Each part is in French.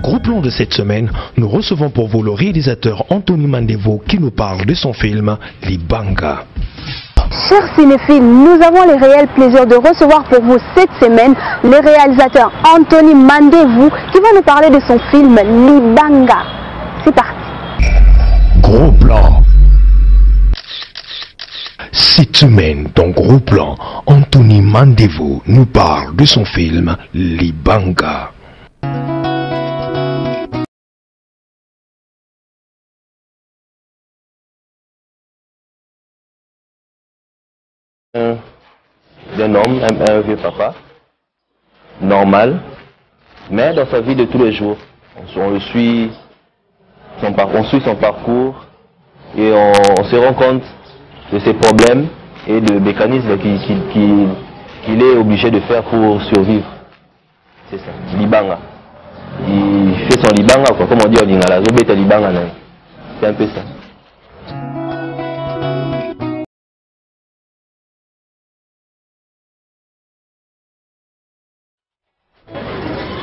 Gros plan de cette semaine, nous recevons pour vous le réalisateur Anthony Mandevo qui nous parle de son film Libanga. Chers cinéphiles, nous avons le réel plaisir de recevoir pour vous cette semaine le réalisateur Anthony Mandevo qui va nous parler de son film Libanga. C'est parti. Gros plan. Cette semaine, dans Gros plan, Anthony Mandevo nous parle de son film Libanga. D'un homme, un vieux papa, normal, mais dans sa vie de tous les jours, on suit son parcours et on se rend compte de ses problèmes et de mécanismes qu'il est obligé de faire pour survivre. C'est ça, Libanga. Il fait son Libanga, quoi, comme on dit en lingala, Libanga, c'est un peu ça.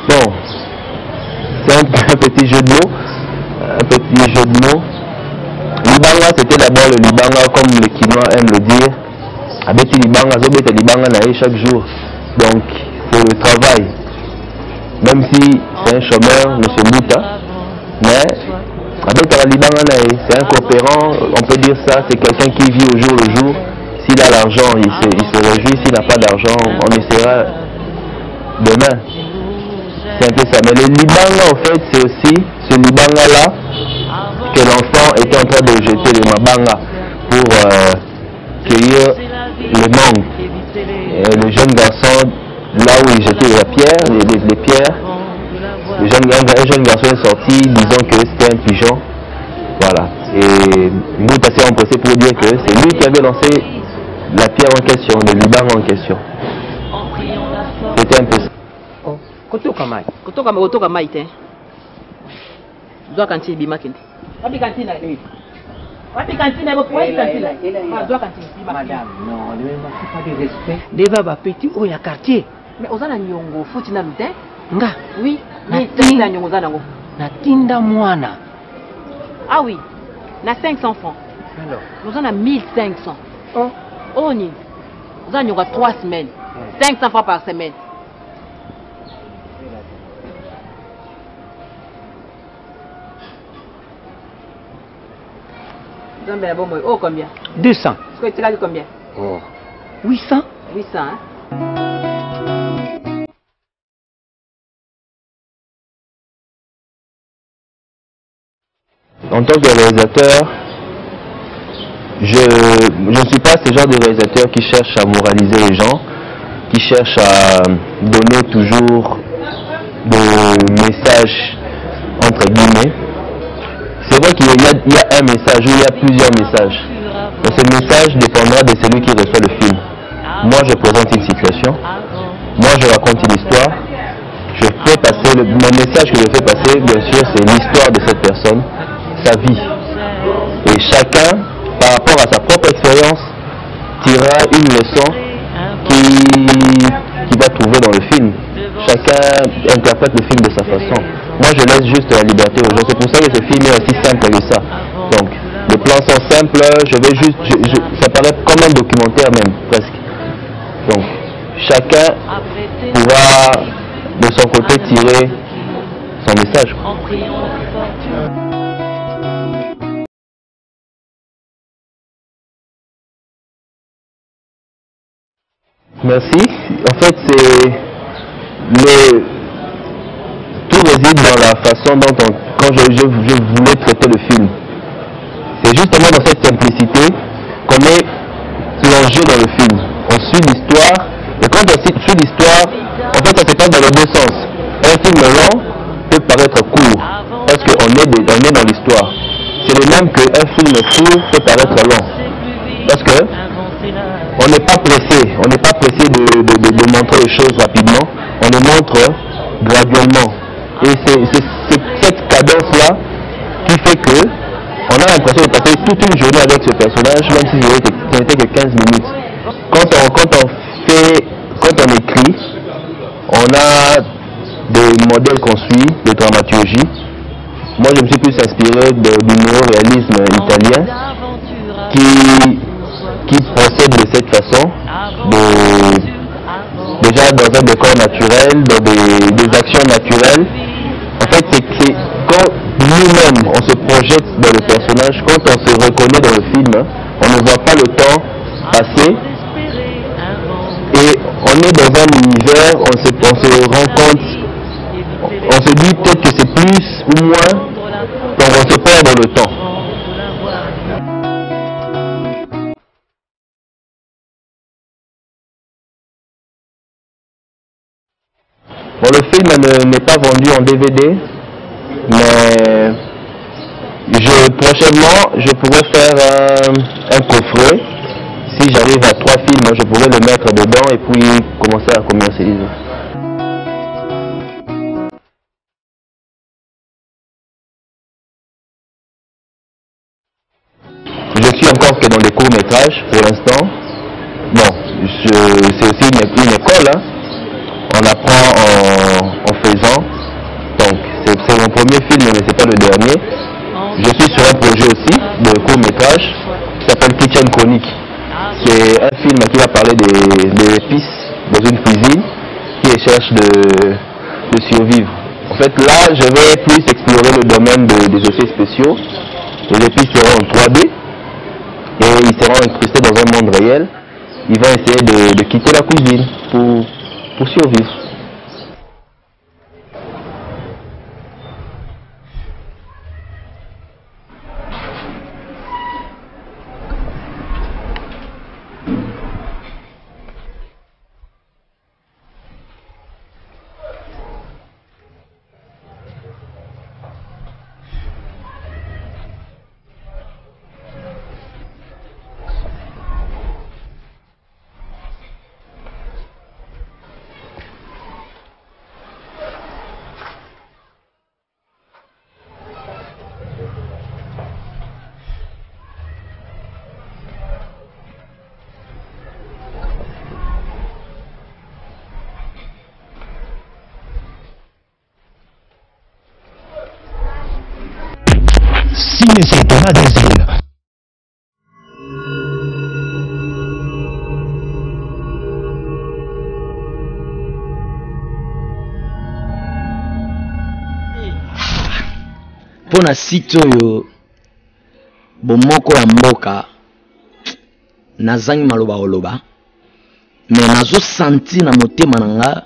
Bon, c'est un petit jeu de mots. Libanga, c'était d'abord le Libanga, comme les Kinois aiment le dire. Abeti Libanga, Zobete Libanga naïe chaque jour. Donc, c'est le travail. Même si c'est un chômeur, M. Mouta, mais Abeti Libanga naïe, c'est un coopérant, on peut dire ça, c'est quelqu'un qui vit au jour le jour. S'il a l'argent, il se réjouit. S'il n'a pas d'argent, on essaiera demain. C'est un peu ça. Mais le Libanga, en fait, c'est aussi ce Libanga-là que l'enfant était en train de jeter le Mabanga pour cueillir le mangue. Et le jeune garçon, là où il jetait la pierre, les pierres, un jeune garçon est sorti disant que c'était un pigeon. Voilà. Et Mouta s'est empressé pour dire que c'est lui qui avait lancé la pierre en question, le Libanga en question. C'était un peu ça. Kotoka mai te. Doa kantine bima kende. Wapi kantine na hivi? Wapi kantine boko? Wapi kantine? Ma doa kantine bima. Madame, non, ne me pas de respect. Deva ba petit o ya quartier. Mais ozana nyongo futi na lute? Nga, oui. Mais tinda nyongo zana ngo. Na tinda mwana. Ah oui. Na 500 francs. Alors, nous en a 1500. Oh ni. Nous en a 3 semaines. 500 francs par semaine. Oh, combien? 200. Est-ce que tu l'as dit combien? Oh. 800. 800, hein? En tant que réalisateur, je ne suis pas ce genre de réalisateur qui cherche à moraliser les gens, qui cherche à donner toujours des messages entre guillemets. C'est vrai qu'il y a un message ou il y a plusieurs messages. Mais ce message dépendra de celui qui reçoit le film. Moi, je présente une situation. Moi, je raconte une histoire. Je fais passer mon message que je fais passer, bien sûr, c'est l'histoire de cette personne, sa vie. Et chacun, par rapport à sa propre expérience, tirera une leçon qu'il va trouver dans le film. Chacun interprète le film de sa façon. Moi, je laisse juste la liberté aux gens. C'est pour ça que ce film est aussi simple que ça. Donc, les plans sont simples. Ça paraît comme un documentaire même, presque. Donc, chacun pourra, de son côté, tirer son message. Merci. En fait, tout réside dans la façon dont quand je voulais traiter le film. C'est justement dans cette simplicité qu'on met l'enjeu dans le film. On suit l'histoire, et quand on suit l'histoire, en fait ça se passe dans les deux sens. Un film long peut paraître court, parce qu'on est dans l'histoire. C'est le même qu'un film court peut paraître long. Parce que on n'est pas pressé, de montrer les choses rapidement, on les montre graduellement. Et c'est cette cadence-là qui fait que on a l'impression de passer toute une journée avec ce personnage, même si ce n'était que 15 minutes. Quand on écrit, on a des modèle qu'on suit de dramaturgie. Moi, je me suis plus inspiré du néo-réalisme italien qui procède de cette façon, déjà dans un décor naturel, dans des actions naturelles. En fait, c'est quand nous-mêmes, on se projette dans le personnage, quand on se reconnaît dans le film, on ne voit pas le temps passer. Et on est dans un univers, on se rend compte, on se dit peut-être que c'est plus ou moins, donc on se perd dans le temps. Bon, le film n'est pas vendu en DVD, mais prochainement, je pourrais faire un coffret. Si j'arrive à 3 films, je pourrais le mettre dedans et puis commencer à commercialiser. Je suis encore que dans les courts-métrages pour l'instant. Bon, c'est aussi une école, hein. On apprend en faisant. Donc, c'est mon premier film, mais c'est pas le dernier. Je suis sur un projet aussi de court-métrage qui s'appelle Kitchen Chronique. C'est un film qui va parler des épices dans une cuisine qui cherche de survivre. En fait, là, je vais plus explorer le domaine des effets spéciaux. Les épices seront en 3D et ils seront incrustés dans un monde réel. Ils vont essayer de quitter la cuisine pour survivre. Cine Sintoma des îles. Pona site oyo bomoko ya mboka nazangi maloba oloba mais nazo sentir na motema nanga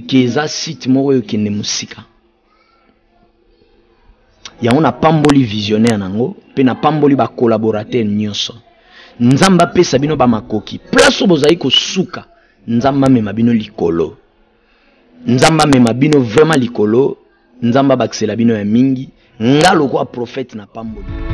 ke eza site moko oyo kende musika yango na pamboli visionnaire nango pe na pamboli ba collaborateur nyonso nzamba pesa bino ba makoki place bozali ko suka nzamba mema bino likolo nzamba mema bino vraiment likolo nzamba baksela bino ya mingi ngalo kwa prophète na pamboli.